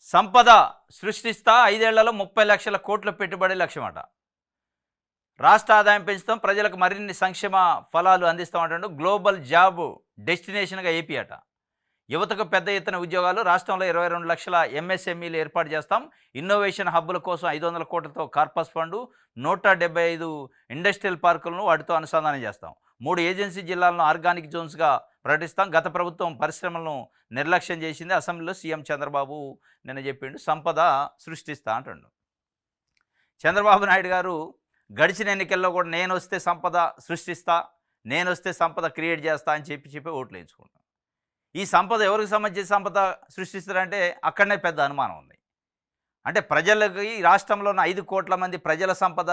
సంపద సృష్టిస్తా 5 ఏళ్లలో 30 లక్షల కోట్ల పెట్టుబడి లక్ష్యమట. రాష్ట్ర ఆదాయం పెంచుతాం, ప్రజలకు మరిన్ని సంక్షేమ ఫలాలు అందిస్తామంటాడు. గ్లోబల్ జాబ్ డెస్టినేషన్గా ఏపీ అట. యువతకు పెద్ద ఎత్తున ఉద్యోగాలు, రాష్ట్రంలో 22 లక్షల ఎంఎస్ఎంఈలు ఏర్పాటు చేస్తాం. ఇన్నోవేషన్ హబ్బుల కోసం 500 కోట్లతో కార్పస్ ఫండు, 175 ఇండస్ట్రియల్ పార్కులను వాటితో అనుసంధానం చేస్తాం. 3 ఏజెన్సీ జిల్లాలను ఆర్గానిక్ జోన్స్గా ప్రకటిస్తాం. గత ప్రభుత్వం పరిశ్రమలను నిర్లక్ష్యం చేసింది. అసెంబ్లీలో సీఎం చంద్రబాబు నిన్న చెప్పిండు సంపద సృష్టిస్తా అంటుండు. చంద్రబాబు నాయుడు గారు గడిచిన ఎన్నికల్లో కూడా నేను వస్తే సంపద సృష్టిస్తా, నేను వస్తే సంపద క్రియేట్ చేస్తా అని చెప్పి ఓట్లు వేయించుకుంటాం. ఈ సంపద ఎవరికి సంబంధించి సంపద సృష్టిస్తారంటే అక్కడనే పెద్ద అనుమానం ఉంది. అంటే ప్రజలకి రాష్ట్రంలో ఉన్న 5 కోట్ల మంది ప్రజల సంపద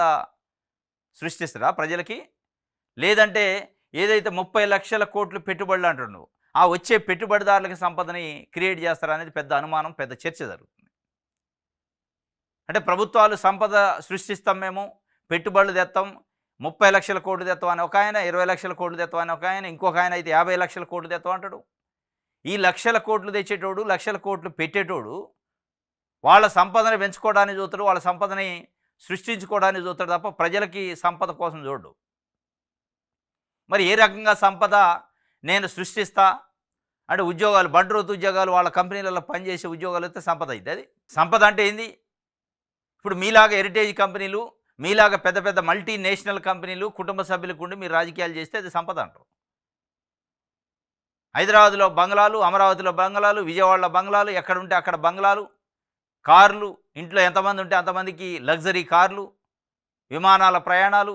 సృష్టిస్తారా ప్రజలకి? లేదంటే ఏదైతే 30 లక్షల కోట్లు పెట్టుబడులు అంటుండు ఆ వచ్చే పెట్టుబడిదారులకి సంపదని క్రియేట్ చేస్తారా అనేది పెద్ద అనుమానం, పెద్ద చర్చ జరుగుతుంది. అంటే ప్రభుత్వాలు సంపద సృష్టిస్తాం, మేము పెట్టుబడులు తెస్తాం, 30 లక్షల కోట్లు తెస్తాం అని ఒక ఆయన, 20 లక్షల కోట్లు తెస్తాం అని ఒక ఆయన, ఇంకొక ఆయన అయితే 50 లక్షల కోట్లు తెస్తాం అంటాడు. ఈ లక్షల కోట్లు తెచ్చేటోడు, లక్షల కోట్లు పెట్టేటోడు వాళ్ళ సంపదని పెంచుకోవడానికి చూస్తాడు, వాళ్ళ సంపదని సృష్టించుకోవడానికి చూస్తాడు తప్ప ప్రజలకి సంపద కోసం చూడు. మరి ఏ రకంగా సంపద నేను సృష్టిస్తా అంటే ఉద్యోగాలు, బండ్రోతు ఉద్యోగాలు, వాళ్ళ కంపెనీలలో పనిచేసే ఉద్యోగాలు అయితే సంపద అవుతుంది. అది సంపద అంటే ఏంది? ఇప్పుడు మీలాగా హెరిటేజ్ కంపెనీలు, మీలాగా పెద్ద పెద్ద మల్టీనేషనల్ కంపెనీలు కుటుంబ సభ్యులకు ఉండి మీరు రాజకీయాలు చేస్తే అది సంపద అంటారు. హైదరాబాద్లో బంగ్లాలు, అమరావతిలో బంగ్లాలు, విజయవాడలో బంగ్లాలు, ఎక్కడ ఉంటే అక్కడ బంగ్లాలు, కార్లు, ఇంట్లో ఎంతమంది ఉంటే అంతమందికి లగ్జరీ కార్లు, విమానాల ప్రయాణాలు,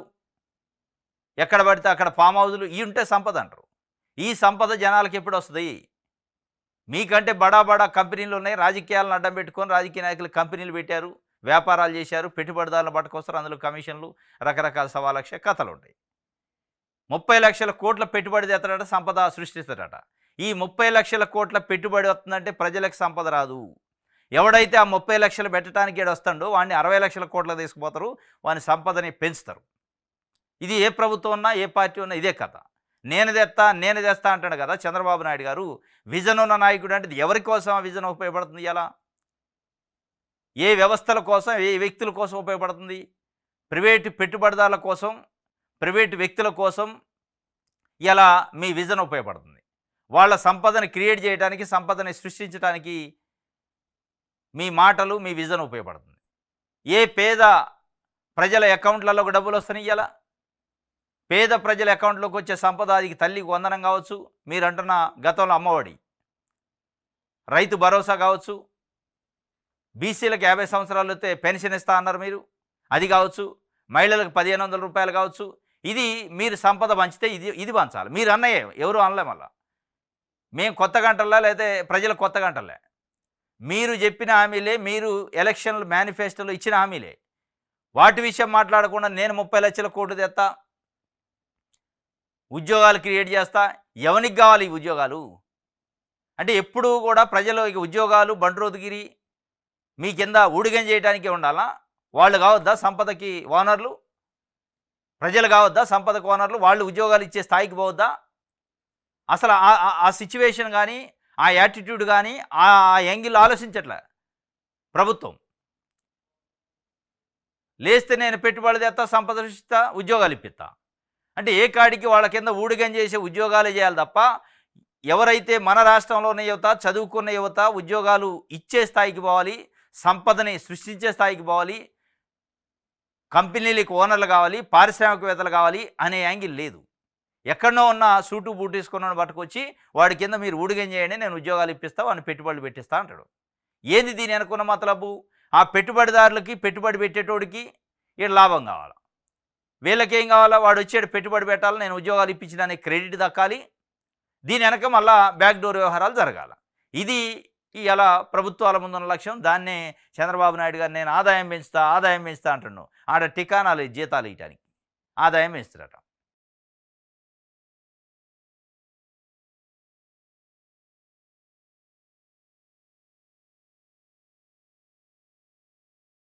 ఎక్కడ పడితే అక్కడ ఫామ్ హౌజులు, ఇవి ఉంటే సంపద అంటారు. ఈ సంపద జనాలకు ఎప్పుడు వస్తుంది? మీకంటే బడా బడా కంపెనీలు ఉన్నాయి, రాజకీయాలను అడ్డం పెట్టుకొని రాజకీయ నాయకులు కంపెనీలు పెట్టారు, వ్యాపారాలు చేశారు, పెట్టుబడిదారులను పట్టుకొస్తారు, అందులో కమిషన్లు, రకరకాల సవాలక్ష కథలు ఉంటాయి. 30 లక్షల కోట్ల పెట్టుబడి తెస్తాడట, సంపద సృష్టిస్తాడట. ఈ 30 లక్షల కోట్ల పెట్టుబడి వస్తుందంటే ప్రజలకు సంపద రాదు. ఎవడైతే ఆ 30 లక్షలు పెట్టడానికి ఏడు వస్తాడో వాడిని 60 లక్షల కోట్ల తీసుకుపోతారు, వాని సంపదని పెంచుతారు. ఇది ఏ ప్రభుత్వం ఉన్నా, ఏ పార్టీ ఉన్నా ఇదే కథ. నేను తెస్తా అంటాడు కదా చంద్రబాబు నాయుడు గారు. విజన్ ఉన్న నాయకుడు అంటే ఎవరి కోసం ఆ విజన్ ఉపయోగపడుతుంది? ఎలా, ఏ వ్యవస్థల కోసం, ఏ వ్యక్తుల కోసం ఉపయోగపడుతుంది? ప్రైవేటు పెట్టుబడిదారుల కోసం, ప్రైవేటు వ్యక్తుల కోసం ఇలా మీ విజన్ ఉపయోగపడుతుంది. వాళ్ళ సంపదని క్రియేట్ చేయడానికి, సంపదని సృష్టించడానికి మీ మాటలు, మీ విజన్ ఉపయోగపడుతుంది. ఏ పేద ప్రజల అకౌంట్లలో డబ్బులు వస్తున్నాయి? ఇలా పేద ప్రజల అకౌంట్లోకి వచ్చే సంపద, అది తల్లికి వందనం కావచ్చు, మీరు అంటున్న గతంలో అమ్మఒడి, రైతు భరోసా కావచ్చు, బీసీలకు 50 సంవత్సరాలు వస్తే పెన్షన్ ఇస్తా అన్నారు మీరు, అది కావచ్చు, మహిళలకు 1500 రూపాయలు కావచ్చు. ఇది మీరు సంపద పంచితే ఇది పంచాలి. మీరు అన్నయ్యే, ఎవరు అనలే. మళ్ళా మేము కొత్త గంటల్లా లేకపోతే ప్రజలు కొత్త గంటలే, మీరు చెప్పిన హామీలే, మీరు ఎలక్షన్లు మేనిఫెస్టోలో ఇచ్చిన హామీలే. వాటి విషయం మాట్లాడకుండా నేను 30 లక్షల కోట్లు తెస్తా, ఉద్యోగాలు క్రియేట్ చేస్తా. ఎవరికి కావాలి ఈ ఉద్యోగాలు? అంటే ఎప్పుడూ కూడా ప్రజలు ఇక ఉద్యోగాలు, బండ్రోతుగిరి మీ కింద ఊడిగం చేయడానికే ఉండాలా? వాళ్ళు కావద్దా సంపదకి ఓనర్లు? ప్రజలు కావద్దా సంపదకు ఓనర్లు? వాళ్ళు ఉద్యోగాలు ఇచ్చే స్థాయికి పోవద్దా? అసలు ఆ సిచ్యువేషన్ కానీ, ఆ యాటిట్యూడ్ కానీ, ఆ యాంగిల్ ఆలోచించట్లే ప్రభుత్వం. లేస్తే నేను పెట్టుబడి తెస్తా, సంపద సృష్టిస్తా, ఉద్యోగాలు ఇప్పిస్తా అంటే ఏ కాడికి వాళ్ళ కింద ఊడిగం చేసే ఉద్యోగాలే చేయాలి తప్ప, ఎవరైతే మన రాష్ట్రంలోనే యువత, చదువుకున్న యువత ఉద్యోగాలు ఇచ్చే స్థాయికి పోవాలి, సంపదని సృష్టించే స్థాయికి పోవాలి, కంపెనీలకు ఓనర్లు కావాలి, పారిశ్రామికవేత్తలు కావాలి అనే యాంగిల్ లేదు. ఎక్కడనో ఉన్న సూటు బూటు తీసుకున్న పట్టుకొచ్చి వాడి కింద మీరు ఊడిగం చేయండి, నేను ఉద్యోగాలు ఇప్పిస్తా, వాడిని పెట్టుబడులు పెట్టిస్తా అంటాడు. ఏంది దీని అనుకున్న మతలబు? ఆ పెట్టుబడిదారులకి, పెట్టుబడి పెట్టేటోడికి ఇక్కడ లాభం కావాలి. వీళ్ళకేం కావాలా? వాడు వచ్చాడు పెట్టుబడి పెట్టాలి, నేను ఉద్యోగాలు ఇప్పించడానికి క్రెడిట్ దక్కాలి, దీని వెనక మళ్ళా బ్యాక్ డోర్ వ్యవహారాలు జరగాల. ఇది ఇలా ప్రభుత్వాల ముందున్న లక్ష్యం. దాన్నే చంద్రబాబు నాయుడు గారు నేను ఆదాయం పెంచుతా అంటున్నాను. ఆడ టికానాలు జీతాలు ఇవ్వడానికి ఆదాయం పెంచుతారట.